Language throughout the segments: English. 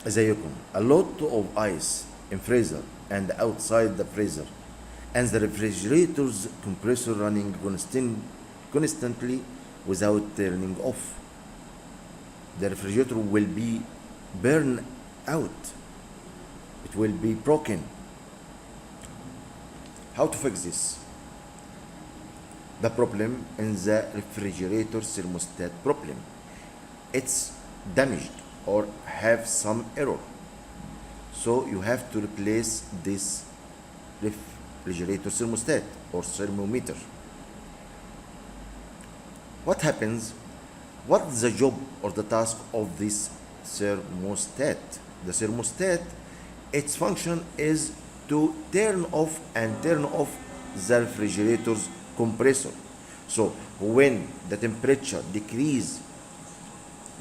ازيكم. A lot of ice in freezer and outside the freezer, and the refrigerator's compressor running constantly without turning off. The refrigerator will be burned out. It will be broken. How to fix this? The problem in the refrigerator thermostat problem. It's damaged or have some error. So you have to replace this refrigerator thermostat or thermometer. What happens? What's the job or the task of this thermostat? The thermostat, its function is to turn off and turn off the refrigerator's compressor. So when the temperature decrease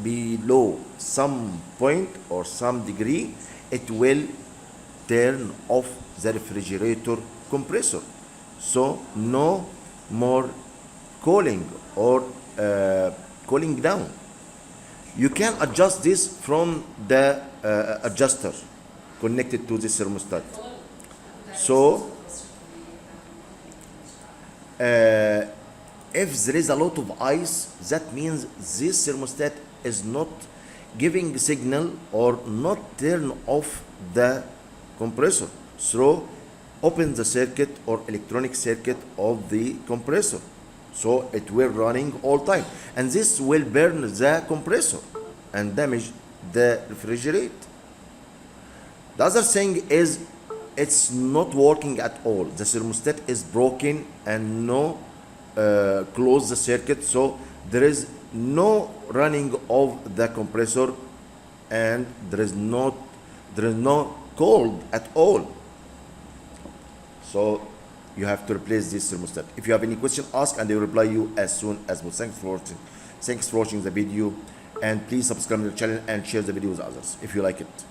below some point or some degree, it will turn off the refrigerator compressor. So no more cooling or cooling down. You can adjust this from the adjuster connected to the thermostat. So if there is a lot of ice, that means this thermostat is not giving signal or not turn off the compressor. So open the circuit or electronic circuit of the compressor. So it will running all time, and this will burn the compressor and damage the refrigerator. The other thing is it's not working at all. The thermostat is broken and no close the circuit, so there is no running of the compressor and there is no cold at all. So you have to replace this thermostat. If you have any question, ask and they will reply you as soon as possible. Thanks for watching the video, and please subscribe to the channel and share the video with others if you like it.